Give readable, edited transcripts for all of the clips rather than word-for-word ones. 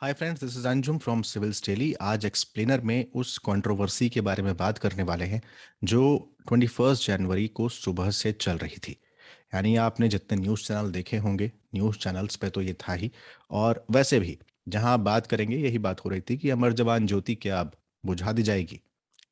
Hi friends, this is Anjum from civils daily. आज explainer में उस कंट्रोवर्सी के बारे में बात करने वाले हैं जो 21 जनवरी को सुबह से चल रही थी। यानी आपने जितने न्यूज़ चैनल देखे होंगे, न्यूज़ चैनल्स पे तो ये था ही। और वैसे भी जहां आप बात करेंगे यही बात हो रही थी कि अमर जवान ज्योति क्या अब बुझा दी जाएगी,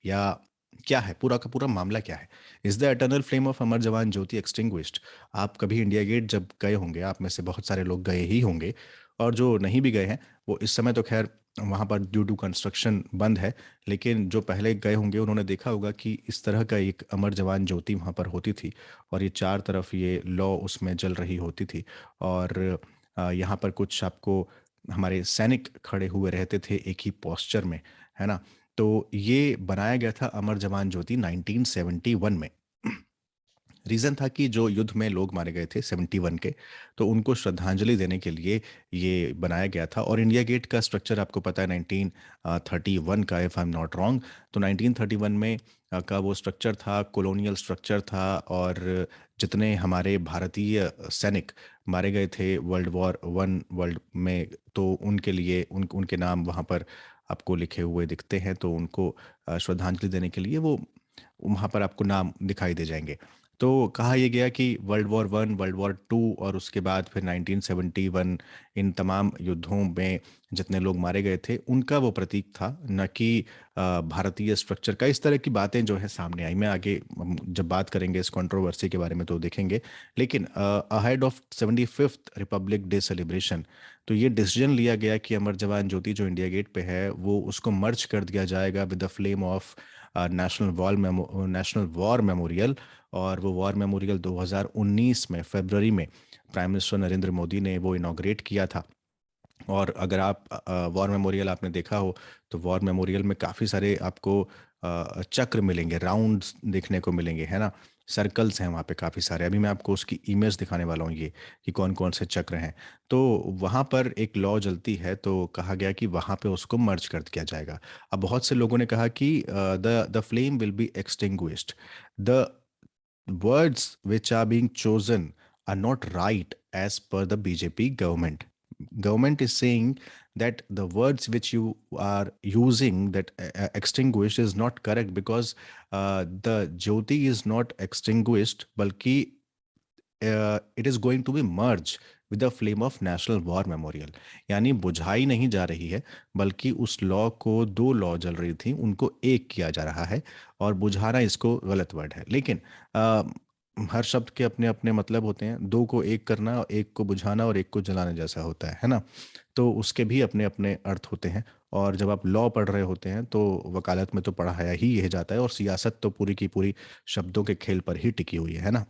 या क्या है पूरा का पूरा मामला, क्या है। Is the eternal flame of Amar Jawan Jyoti extinguished. आप कभी इंडिया गेट जब गए होंगे, आप में से बहुत सारे लोग गए ही होंगे, और जो नहीं भी गए हैं वो इस समय तो खैर वहाँ पर ड्यू टू कंस्ट्रक्शन बंद है। लेकिन जो पहले गए होंगे उन्होंने देखा होगा कि इस तरह का एक अमर जवान ज्योति वहाँ पर होती थी, और ये चार तरफ ये लौ उसमें जल रही होती थी। और यहाँ पर कुछ आपको हमारे सैनिक खड़े हुए रहते थे एक ही पोस्चर में, है ना। तो ये बनाया गया था अमर जवान ज्योति 1971 में। रीज़न था कि जो युद्ध में लोग मारे गए थे 71 के, तो उनको श्रद्धांजलि देने के लिए ये बनाया गया था। और इंडिया गेट का स्ट्रक्चर आपको पता है 1931 का, if I am not wrong. तो 1931 में का वो स्ट्रक्चर था, कॉलोनियल स्ट्रक्चर था। और जितने हमारे भारतीय सैनिक मारे गए थे वर्ल्ड वॉर 1 वर्ल्ड में, तो उनके लिए उनके नाम वहाँ पर आपको लिखे हुए दिखते हैं। तो उनको श्रद्धांजलि देने के लिए वो वहाँ पर आपको नाम दिखाई दे जाएंगे। तो कहा यह गया कि वर्ल्ड वॉर 1, वर्ल्ड वॉर 2 और उसके बाद फिर 1971, इन तमाम युद्धों में जितने लोग मारे गए थे उनका वो प्रतीक था, न कि भारतीय स्ट्रक्चर का। इस तरह की बातें जो है सामने आई, मैं आगे हम जब बात करेंगे इस कंट्रोवर्सी के बारे में तो देखेंगे। लेकिन ahead of 75th Republic day celebration, तो ये डिसीजन लिया गया कि अमर जवान ज्योति जो इंडिया गेट पे है वो उसको मर्ज कर दिया जाएगा with the flame of national war memorial. और वो वॉर मेमोरियल 2019 में फरवरी में प्राइम मिनिस्टर नरेंद्र मोदी ने वो इनॉग्रेट किया था। और अगर आप वॉर मेमोरियल आपने देखा हो, तो वॉर मेमोरियल में काफ़ी सारे आपको चक्र मिलेंगे, राउंड्स देखने को मिलेंगे, है ना। सर्कल्स हैं वहाँ पे काफ़ी सारे। अभी मैं आपको उसकी इमेज दिखाने वाला हूँ, ये कि कौन कौन से चक्र हैं। तो वहाँ पर एक लॉ जलती है, तो कहा गया कि वहाँ पे उसको मर्ज कर दिया जाएगा। अब बहुत से लोगों ने कहा कि the flame will be extinguished, the words which are being chosen are not right as per the BJP government. Government is saying that the words which you are using, that extinguished, is not correct, because the Jyoti is not extinguished, balki it is going to be merge with the flame of national war memorial. यानी बुझाई नहीं जा रही है, बल्कि उस law को, दो लॉ जल रही थी उनको एक किया जा रहा है। और बुझाना इसको गलत वर्ड है, लेकिन अ, हर शब्द के अपने अपने मतलब होते हैं। दो को एक करना, एक को बुझाना और एक को जलाने जैसा होता है ना। तो उसके भी अपने अपने अर्थ होते हैं। और जब आप लॉ पढ़ रहे होते हैं तो वकालत में तो पढ़ाया ही यह जाता है, और सियासत तो पूरी की पूरी शब्दों के खेल पर ही टिकी हुई है ना।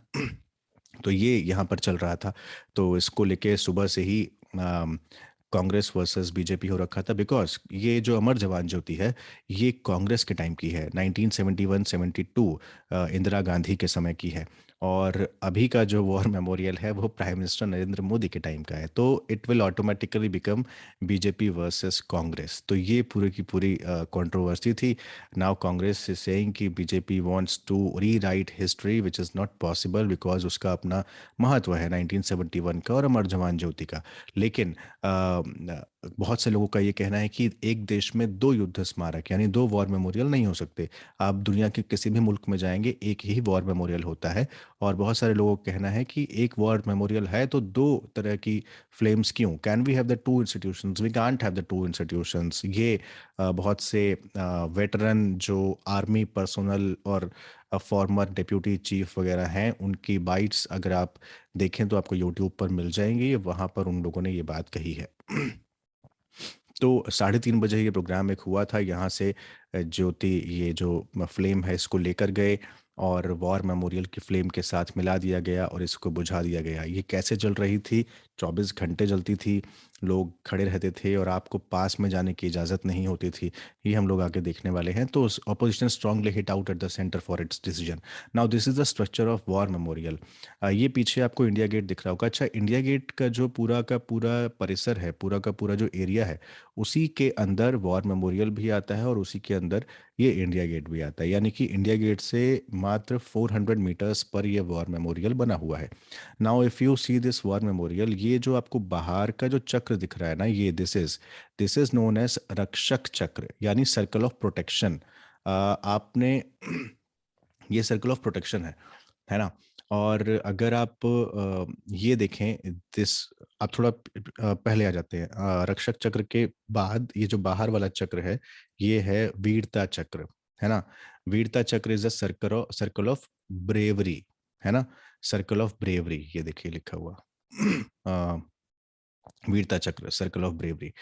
तो ये यहाँ पर चल रहा था। तो इसको लेके सुबह से ही कांग्रेस वर्सेस बीजेपी हो रखा था, बिकॉज ये जो अमर जवान ज्योति है ये कांग्रेस के टाइम की है, 1971-72 इंदिरा गांधी के समय की है। और अभी का जो वॉर मेमोरियल है वो प्राइम मिनिस्टर नरेंद्र मोदी के टाइम का है। तो it will automatically become BJP versus Congress. तो ये पूरी की पूरी कंट्रोवर्सी थी। नाउ कांग्रेस इज सेइंग कि BJP wants to rewrite history which is not possible, because उसका अपना महत्व है 1971 का और अमर जवान ज्योति का। लेकिन बहुत से लोगों का ये कहना है कि एक देश में दो युद्ध स्मारक यानी दो वॉर मेमोरियल नहीं हो सकते। आप दुनिया के किसी भी मुल्क में जाएंगे एक ही वॉर मेमोरियल होता है। और बहुत सारे लोगों का कहना है कि एक वॉर मेमोरियल है तो दो तरह की फ्लेम्स क्यों, can we have the two institutions, we can't have the two institutions. ये बहुत से वेटरन जो आर्मी पर्सोनल और फॉर्मर डिप्यूटी चीफ वगैरह हैं उनकी बाइट्स अगर आप देखें तो आपको यूट्यूब पर मिल जाएंगी, वहाँ पर उन लोगों ने ये बात कही है। तो 3:30 बजे ये प्रोग्राम एक हुआ था, यहाँ से ज्योति, ये जो फ्लेम है इसको लेकर गए और वॉर मेमोरियल की फ्लेम के साथ मिला दिया गया और इसको बुझा दिया गया। ये कैसे जल रही थी? 24 घंटे जलती थी, लोग खड़े रहते थे और आपको पास में जाने की इजाज़त नहीं होती थी। ये हम लोग आगे देखने वाले हैं। तो opposition strongly hit out at the centre for its decision. Now this is the structure of war memorial. ये पीछे आपको इंडिया गेट दिख रहा होगा। अच्छा, इंडिया गेट का जो पूरा का पूरा परिसर है, पूरा का पूरा जो एरिया है, उसी के अंदर वॉर मेमोरियल भी आता है और उसी के अंदर ये इंडिया गेट भी आता है, यानी कि इंडिया गेट से मात्र 400 मीटर्स पर ये वॉर मेमोरियल बना हुआ है। Now if you see this war memorial, ये जो आपको बाहर का जो चक्र दिख रहा है ना, ये दिस इज नोन एज रक्षक चक्र, यानी सर्कल ऑफ प्रोटेक्शन। आपने ये सर्कल ऑफ प्रोटेक्शन है ना। और अगर आप ये देखें दिस, आप थोड़ा पहले आ जाते हैं, रक्षक चक्र के बाद ये जो बाहर वाला चक्र है, ये है वीरता चक्र, है ना। वीरता चक्र is a circle of bravery, है ना। सर्कल ऑफ ब्रेवरी, ये देखिए लिखा हुआ अ, वीरता चक्र, सर्कल ऑफ ब्रेवरी।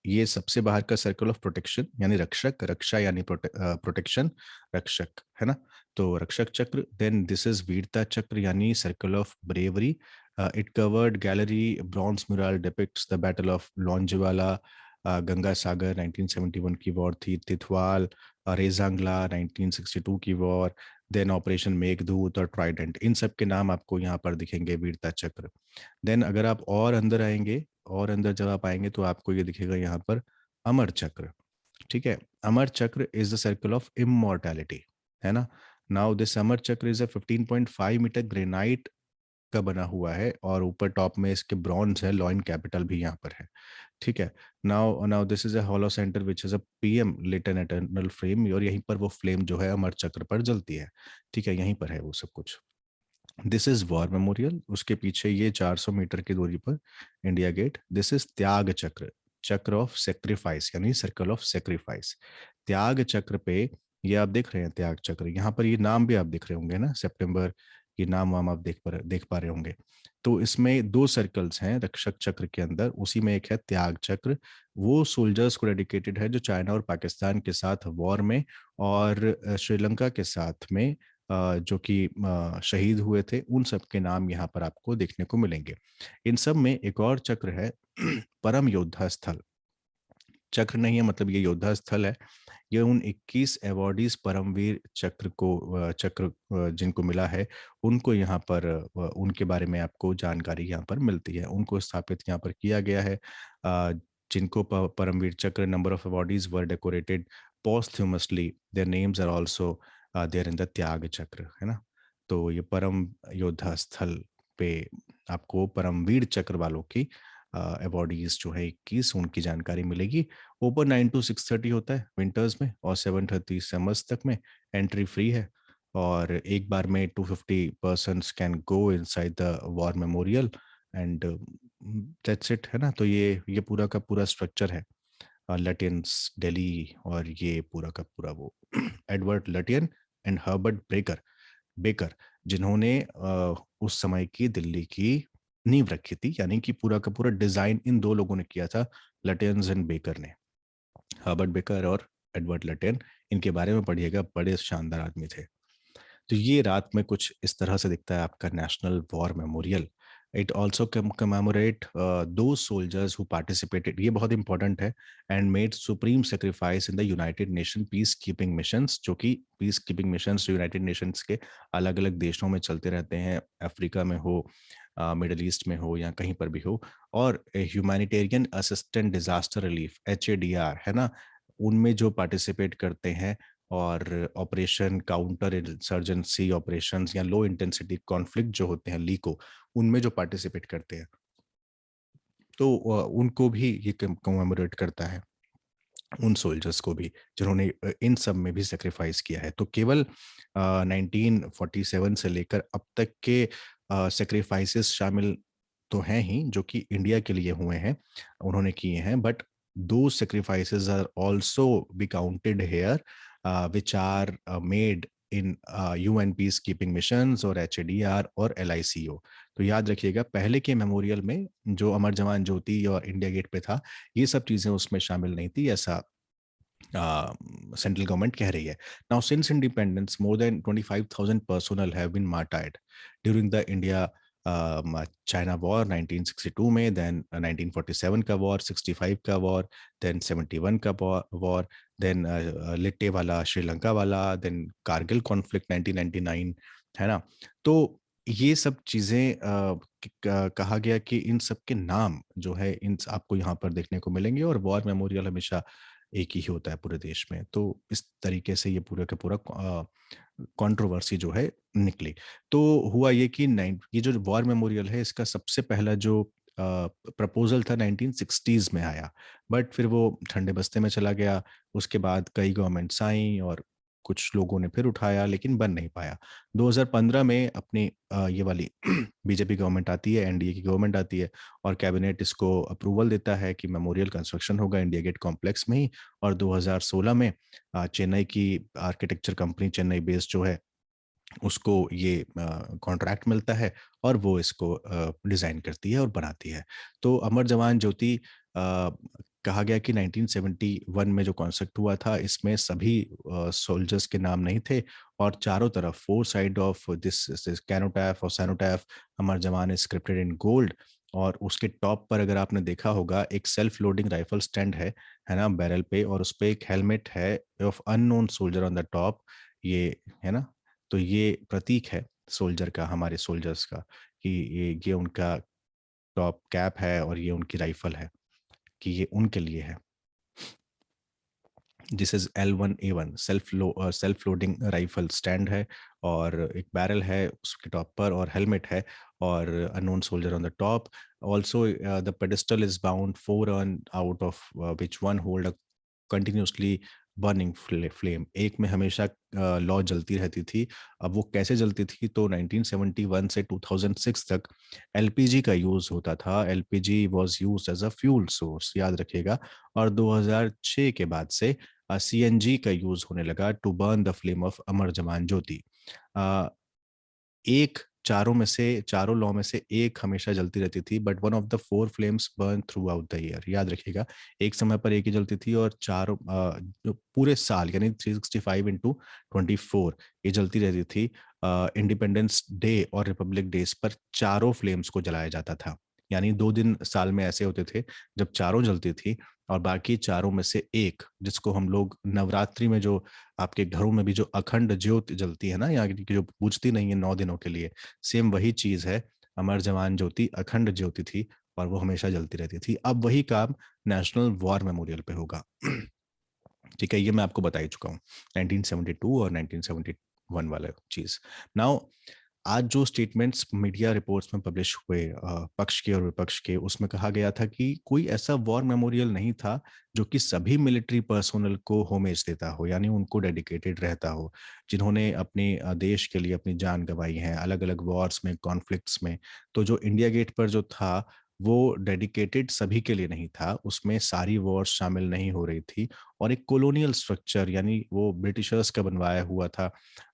ये सबसे बाहर का सर्कल ऑफ प्रोटेक्शन, यानी रक्षक, रक्षा यानी प्रोटेक्शन, रक्षक, है ना। तो रक्षक चक्र, then this is Veerta Chakra यानी circle of bravery. It covered gallery bronze mural depicts the battle of Longewala, Ganga Sagar 1971 की वॉर थी, तिथवाल, रेजांगला 1962 की वॉर, देन ऑपरेशन मेघदूत और ट्राइडेंट, इन सब के नाम आपको यहाँ पर दिखेंगे वीरता चक्र। देन अगर आप और अंदर आएंगे, और अंदर जब आप आएंगे तो आपको ये दिखेगा यहाँ पर अमर चक्र। ठीक है, अमर चक्र is the circle of immortality, है ना। नाउ दिस अमर चक्र इज अ 15.5 मीटर ग्रेनाइट का बना हुआ है, और ऊपर टॉप में इसके ब्रॉन्ज है, लॉइन कैपिटल भी यहाँ पर है। ठीक है। Now now this is a hollow centre which is a PM lit an eternal flame, और यहीं पर वो फ्लेम जो है अमर चक्र पर जलती है। ठीक है, यहीं पर है वो सब कुछ। दिस इज वॉर मेमोरियल, उसके पीछे ये 400 मीटर की दूरी पर इंडिया गेट। दिस इज त्याग चक्र, चक्र ऑफ सेक्रीफाइस यानी सर्कल ऑफ सेक्रीफाइस। त्याग चक्र पे ये आप देख रहे हैं त्याग चक्र, यहाँ पर ये नाम भी आप देख रहे होंगे ना, सितंबर, ये नाम वाम आप देख पा रहे होंगे। तो इसमें दो सर्कल्स हैं रक्षक चक्र के अंदर, उसी में एक है त्याग चक्र। वो सोल्जर्स को डेडिकेटेड है जो चाइना और पाकिस्तान के साथ वॉर में, और श्रीलंका के साथ में जो कि शहीद हुए थे, उन सब के नाम यहाँ पर आपको देखने को मिलेंगे। इन सब में एक और चक्र है परम योद्धा स्थल। चक्र नहीं है, मतलब ये योद्धा स्थल है। ये उन 21 अवॉर्डीज परमवीर चक्र को जिनको मिला है, उनको यहाँ पर उनके बारे में आपको जानकारी यहाँ पर मिलती है, उनको स्थापित यहाँ पर किया गया है। जिनको परमवीर चक्र, number of awardees were decorated posthumously, their names are also there in the त्याग चक्र, है ना। तो ये परम योद्धा स्थल पे आपको परमवीर चक्र वालों की अवॉर्डीज जो है 21, उनकी जानकारी मिलेगी। ओपन 9 to 6:30 होता है विंटर्स में, और 7:30 समर्स तक में। एंट्री फ्री है, और एक बार में 250 persons can go inside the war memorial, and that's it, है ना। तो ये पूरा का पूरा स्ट्रक्चर है लटियंस दिल्ली, और ये पूरा का पूरा वो Edward Lutyens and Herbert baker baker जिन्होंने उस समय की दिल्ली की नींव रखी थी, यानी कि पूरा का पूरा डिजाइन इन दो लोगों ने किया था, लटियंस एंड बेकर ने। हर्बर्ट बेकर और एडवर्ड लटियन, इनके बारे में पढ़िएगा, बड़े शानदार आदमी थे। तो ये रात में कुछ इस तरह से दिखता है आपका national war memorial. It also commemorate दो सोल्जर्स हु पार्टिसिपेटेड, ये बहुत इंपॉर्टेंट है, and made supreme sacrifice in the United nation piece keeping missions, जो कि piece keeping missions United Nations के अलग अलग देशों में चलते रहते हैं, अफ्रीका में हो, मिडल ईस्ट में हो, या कहीं पर भी हो। और humanitarian assistant disaster relief, HADR, है ना, उनमें जो पार्टिसिपेट करते हैं, और ऑपरेशन काउंटर इंसर्जेंसी ऑपरेशंस या लो इंटेंसिटी कॉन्फ्लिक्ट जो होते हैं लीको, उनमें जो पार्टिसिपेट करते हैं, तो उनको भी ये कमेमोरेट करता है, उन सोल्जर्स को भी जिन्होंने इन सब में भी सेक्रीफाइस किया है। तो केवल 1947 से लेकर अब तक के सेक्रीफाइसेस शामिल तो हैं ही, जो कि इंडिया के लिए हुए हैं, उन्होंने किए हैं, but do sacrifices are also be counted here, which are made in UN peace keeping missions और HADR और LICO। तो याद रखिएगा, पहले के मेमोरियल में जो अमर जवान ज्योति और इंडिया गेट पे था, ये सब चीजें उसमें शामिल नहीं थी, ऐसा सेंट्रल गवर्नमेंट कह रही है। Now since independence more than 25,000 personnel have been martyred during the India China war 1962 में, देन 1947 का वॉर, 65 का वॉर, देन 71 का वॉर, देन लिट्टे वाला, श्रीलंका वाला, देन कारगिल कॉन्फ्लिक्ट 1999, है ना। तो ये सब चीजें कहा गया कि इन सब के नाम जो है इन आपको यहाँ पर देखने को मिलेंगे, और वॉर मेमोरियल हमेशा एक ही होता है पूरे देश में। तो इस तरीके से ये पूरा का पूरा कंट्रोवर्सी जो है निकली। तो हुआ ये कि ये जो वॉर मेमोरियल है इसका सबसे पहला जो प्रपोजल था 1960s में आया, बट फिर वो ठंडे बस्ते में चला गया। उसके बाद कई गवर्नमेंट्स आई और कुछ लोगों ने फिर उठाया, लेकिन बन नहीं पाया। 2015 में अपनी ये वाली बीजेपी गवर्नमेंट आती है, एनडीए की गवर्नमेंट आती है, और कैबिनेट इसको अप्रूवल देता है कि मेमोरियल कंस्ट्रक्शन होगा इंडिया गेट कॉम्प्लेक्स में ही। और 2016 में चेन्नई की आर्किटेक्चर कंपनी, चेन्नई बेस्ड जो है, उसको ये कॉन्ट्रैक्ट मिलता है और वो इसको डिज़ाइन करती है और बनाती है। तो अमर जवान ज्योति कहा गया कि 1971 में जो कॉन्सेप्ट हुआ था, इसमें सभी सोल्जर्स के नाम नहीं थे, और चारों तरफ फोर साइड ऑफ दिस कैनोटैफ और सैनोटैफ, अमर जवान इज स्क्रिप्टेड इन गोल्ड। और उसके टॉप पर अगर आपने देखा होगा, एक सेल्फ लोडिंग राइफल स्टैंड है ना, बैरल पे, और उस पे एक हेलमेट है of unknown soldier on the top. ये है ना, तो ये प्रतीक है सोल्जर का, हमारे सोल्जर्स का, कि ये उनका टॉप कैप है और ये उनकी राइफल है, कि ये उनके लिए है। This is L1A1 self loading rifle stand है, और एक बैरल है उसके टॉप पर, और हेलमेट है, और unknown soldier on the top. Also the pedestal is bound 4 out of which one hold a continuously burning flame. एक में हमेशा लौ जलती रहती थी। अब वो कैसे जलती थी, तो 1971 से 2006 तक एलपीजी का यूज होता था। LPG was used as a fuel source, याद रखिएगा। और 2006 के बाद से सीएनजी का यूज होने लगा to burn the flame of Amar Jawan Jyoti. अ, एक चारों लौ में से एक हमेशा जलती रहती थी, but one of the four flames burn through out the year. याद रखिएगा, एक समय पर एक ही जलती थी, और चारों जो पूरे साल यानी 365 into 24 ये जलती रहती थी। इंडिपेंडेंस डे और रिपब्लिक डेज पर चारों फ्लेम्स को जलाया जाता था। यानी 2 दिन साल में ऐसे होते थे जब चारों जलती थी, और बाकी चारों में से एक, जिसको हम लोग नवरात्रि में जो आपके घरों में भी जो अखंड ज्योत जलती है ना, या कि जो बुझती नहीं है 9 दिनों के लिए, सेम वही चीज है। अमर जवान ज्योति अखंड ज्योति थी, और वो हमेशा जलती रहती थी। अब वही काम नेशनल वॉर मेमोरियल पे होगा। ठीक है, ये मैं आपको बता ही चुका हूँ, 1972 और 1971 वाला चीज। नाउ, आज जो स्टेटमेंट्स मीडिया रिपोर्ट्स में पब्लिश हुए पक्ष के और विपक्ष के, उसमें कहा गया था कि कोई ऐसा वॉर मेमोरियल नहीं था जो कि सभी मिलिट्री पर्सोनल को होमेज देता हो, यानी उनको डेडिकेटेड रहता हो, जिन्होंने अपने देश के लिए अपनी जान गंवाई है अलग अलग वॉर्स में, कॉन्फ्लिक्ट्स में। तो जो इंडिया गेट पर जो था, वो डेडिकेटेड सभी के लिए नहीं था, उसमें सारी वॉर्स शामिल नहीं हो रही थी। और एक कॉलोनियल स्ट्रक्चर, यानी वो ब्रिटिशर्स का बनवाया हुआ था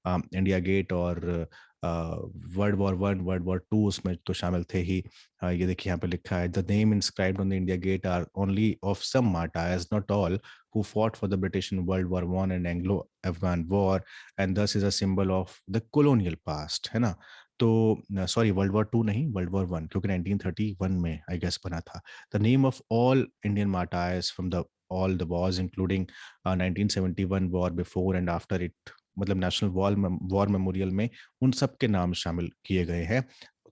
इंडिया गेट। और वर्ल्ड वॉर 1, वर्ल्ड वॉर 2 उसमें तो शामिल थे ही। ये देखिए यहाँ पे लिखा है, the name inscribed on the India Gate are only of some martyrs, not all, who fought for the British in World War One and Anglo-Afghan War, and thus is a symbol of the colonial past, है ना। तो sorry, world war 2 नहीं, world war 1, क्योंकि 1931 में I guess बना था। The name of all Indian martyrs from the all the wars including 1971 war before and after it, मतलब national war memorial में उन सब के नाम शामिल किए गए हैं।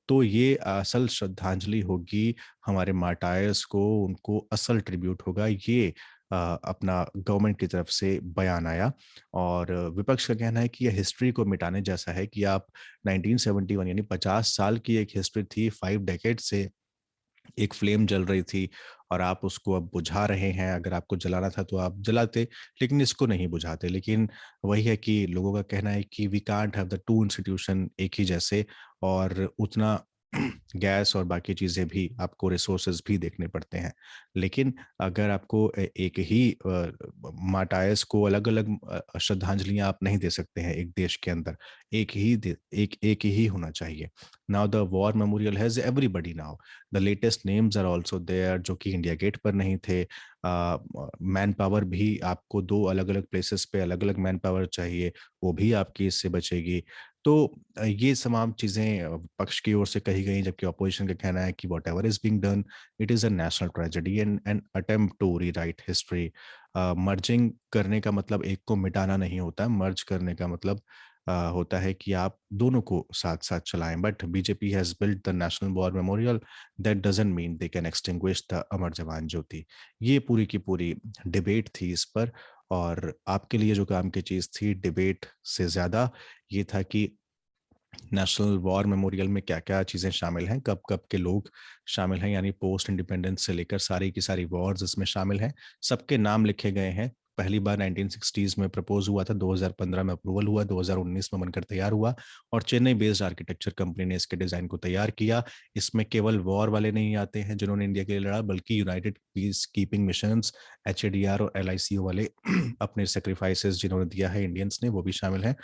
तो ये असल श्रद्धांजलि होगी हमारे मार्टायर्स को, उनको असल ट्रिब्यूट होगा। ये अपना गवर्नमेंट की तरफ से बयान आया। और विपक्ष का कहना है कि यह हिस्ट्री को मिटाने जैसा है, कि आप 1971 यानी 50 साल की एक हिस्ट्री थी, 5 डेकेड से एक फ्लेम जल रही थी, और आप उसको अब बुझा रहे हैं। अगर आपको जलाना था तो आप जलाते, लेकिन इसको नहीं बुझाते। लेकिन वही है कि लोगों का कहना है कि we can't have the two institution एक ही जैसे, और उतना गैस और बाकी चीज़ें भी, आपको रिसोर्सेज भी देखने पड़ते हैं। लेकिन अगर आपको एक ही मार्टायर्स को अलग अलग श्रद्धांजलियां आप नहीं दे सकते हैं एक देश के अंदर, एक ही होना चाहिए। Now the war memorial has everybody now, the latest names are also there, जो कि इंडिया गेट पर नहीं थे। मैन पावर भी आपको दो अलग अलग प्लेसेस पे अलग अलग मैन पावर चाहिए, वो भी आपकी इससे बचेगी। तो ये तमाम चीज़ें पक्ष की ओर से कही गई, जबकि ऑपोजिशन का कहना है कि whatever is being done, it is a national tragedy and an attempt to rewrite history. Merging करने का मतलब एक को मिटाना नहीं होता, मर्ज करने का मतलब होता है कि आप दोनों को साथ-साथ चलाएँ, but BJP has built the national war memorial, that doesn't mean they can extinguish the Amar Jawan Jyoti. ये पूरी की पूरी डिबेट थी इस पर, और आपके लिए जो काम की चीज़ थी डिबेट से ज़्यादा ये था कि नेशनल वॉर मेमोरियल में क्या-क्या चीज़ें शामिल हैं, कब-कब के लोग शामिल हैं, यानी पोस्ट इंडिपेंडेंस से लेकर सारी की सारी वॉर्स इसमें शामिल हैं। सबके नाम लिखे गए हैं। पहली बार 1960s में प्रपोज़ हुआ था, 2015 में अप्रूवल हुआ, 2019 में बनकर तैयार हुआ, और चेन्नई बेस्ड आर्किटेक्चर कंपनी ने इसके डिज़ाइन को तैयार किया। इसमें केवल वॉर वाले नहीं आते हैं जिन्होंने इंडिया के लिए लड़ा, बल्कि United peace keeping missions, HADR और एलआईसीओ वाले अपने सैक्रिफाइसेस जिन्होंने दिया है इंडियंस ने, वो भी शामिल हैं।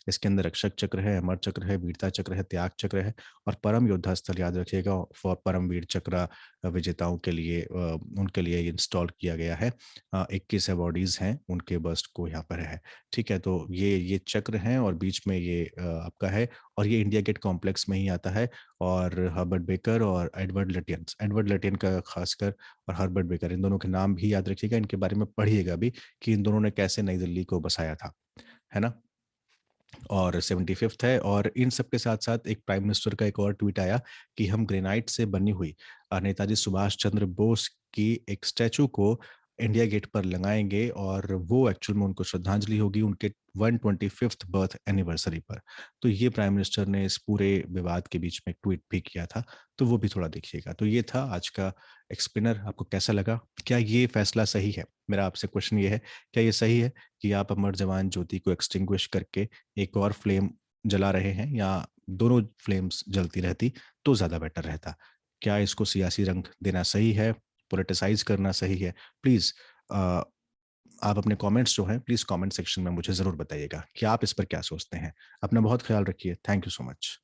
इसके अंदर रक्षक चक्र है, अमर चक्र है, वीरता चक्र है, त्याग चक्र है, और परम योद्धा स्थल याद रखिएगा, फॉर परमवीर चक्र विजेताओं के लिए, उनके लिए इंस्टॉल किया गया है। 21 अवॉर्डीज हैं, उनके बस्ट को यहाँ पर है। ठीक है, तो ये चक्र हैं, और बीच में ये आपका है, और ये इंडिया गेट कॉम्प्लेक्स में ही आता है। और हर्बर्ट बेकर और एडवर्ड लटियन का खासकर, और हर्बर्ट बेकर, इन दोनों के नाम भी याद रखिएगा, इनके बारे में पढ़िएगा भी कि इन दोनों ने कैसे नई दिल्ली को बसाया था, है ना? और 75th है, और इन सब के साथ-साथ एक प्राइम मिनिस्टर का एक और ट्वीट आया कि हम ग्रेनाइट से बनी हुई नेताजी सुभाष चंद्र बोस की एक स्टैचू को इंडिया गेट पर लगाएँगे, और वो एक्चुअल में उनको श्रद्धांजलि होगी उनके 125th बर्थ एनिवर्सरी पर। तो ये प्राइम मिनिस्टर ने इस पूरे विवाद के बीच में एक ट्वीट भी किया था, तो वो भी थोड़ा देखिएगा। तो ये था आज का एक्सप्लेनर, आपको कैसा लगा? क्या ये फैसला सही है? मेरा आपसे क्वेश्चन ये है, क्या ये सही है कि आप अमर जवान ज्योति को एक्सटिंग्विश करके एक और फ्लेम जला रहे हैं, या दोनों फ्लेम्स जलती रहती तो ज़्यादा बेटर रहता? क्या इसको सियासी रंग देना सही है, पॉलिटिसाइज़ करना सही है? प्लीज़ अ, आप अपने कमेंट्स जो हैं प्लीज़ कमेंट सेक्शन में मुझे ज़रूर बताइएगा कि आप इस पर क्या सोचते हैं। अपना बहुत ख़्याल रखिए। Thank you so much.